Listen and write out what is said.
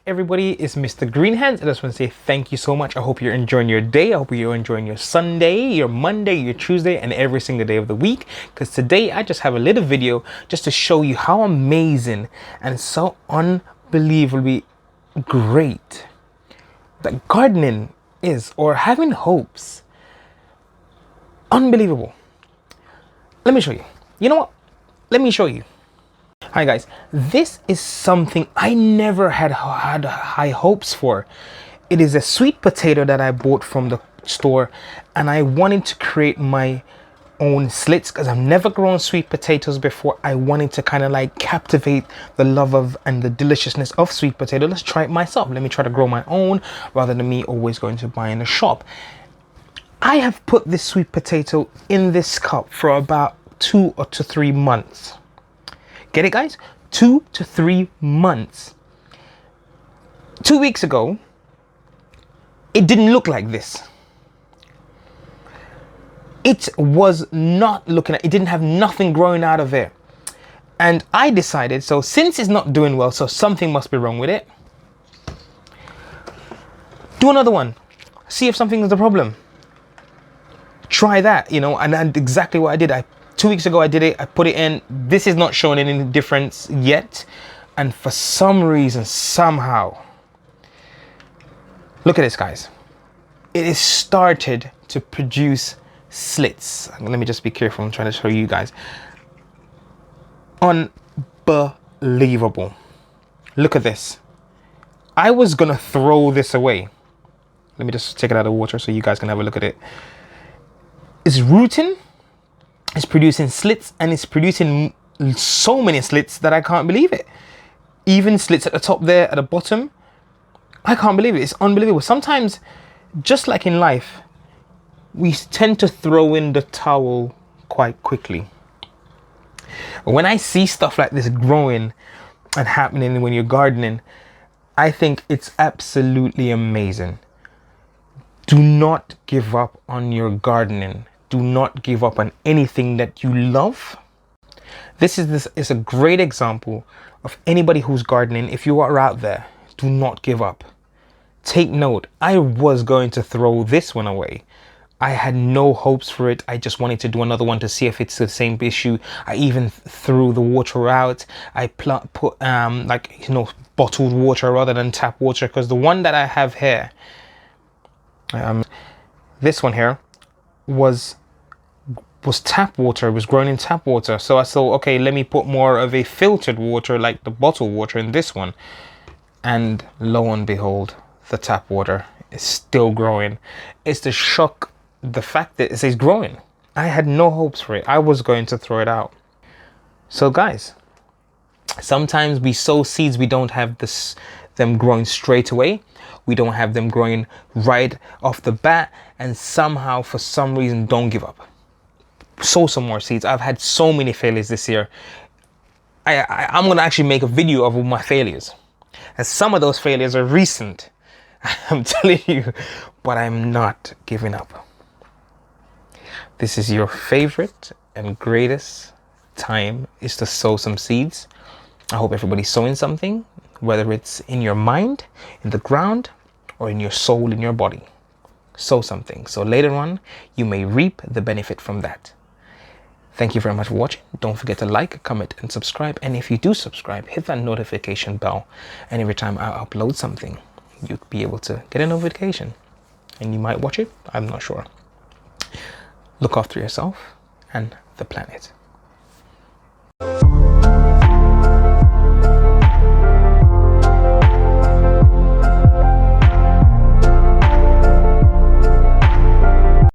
Everybody, it's Mr. Greenhands. I just want to say thank you so much. I hope you're enjoying your day. I hope you're enjoying your Sunday, your Monday, your Tuesday, and every single day of the week. Because today I just have a little video just to show you how amazing and so unbelievably great that gardening is, or having hopes. Unbelievable. Let me show you. You know what? Let me show you. Hi guys, this is something I never had high hopes for. It is a sweet potato that I bought from the store, and I wanted to create my own slits because I've never grown sweet potatoes before. I wanted to kind of like captivate the love of and the deliciousness of sweet potato. Let's try it myself. Let me try to grow my own rather than me always going to buy in the shop. I have put this sweet potato in this cup for about 2 to 3 months. Get it, guys? 2 to 3 months. 2 weeks ago, it didn't look like this. It was not looking at, it didn't have nothing growing out of it. And I decided, so since it's not doing well, so something must be wrong with it. Do another one. See if something is the problem. Try that, you know, and exactly what I did. 2 weeks ago I did it, I put it in. This is not showing any difference yet. And for some reason, somehow, look at this, guys. It has started to produce slits. Let me just be careful. I'm trying to show you guys. Unbelievable. Look at this. I was gonna throw this away. Let me just take it out of the water so you guys can have a look at it. It's rooting. It's producing slits, and it's producing so many slits that I can't believe it. Even slits at the top there, at the bottom. I can't believe it. It's unbelievable. Sometimes, just like in life, we tend to throw in the towel quite quickly. When I see stuff like this growing and happening when you're gardening, I think it's absolutely amazing. Do not give up on your gardening. Do not give up on anything that you love. This is a great example of anybody who's gardening. If you are out there, do not give up. Take note. I was going to throw this one away. I had no hopes for it. I just wanted to do another one to see if it's the same issue. I even threw the water out. I put bottled water rather than tap water, because the one that I have here, this one here, was tap water, was grown in tap water. So I thought, okay, let me put more of a filtered water like the bottled water in this one. And lo and behold, the tap water is still growing. It's the shock, the fact that it is growing. I had no hopes for it. I was going to throw it out. So guys, sometimes we sow seeds, we don't have them growing straight away. We don't have them growing right off the bat, and somehow, for some reason, don't give up. Sow some more seeds. I've had so many failures this year. I'm going to actually make a video of all my failures. And some of those failures are recent. I'm telling you, but I'm not giving up. This is your favorite and greatest time, is to sow some seeds. I hope everybody's sowing something, whether it's in your mind, in the ground, or in your soul, in your body. Sow something, so later on you may reap the benefit from that. Thank you very much for watching. Don't forget to like, comment, and subscribe. And if you do subscribe, hit that notification bell, and every time I upload something, you'll be able to get a notification, and you might watch it. I'm not sure. Look after yourself and the planet.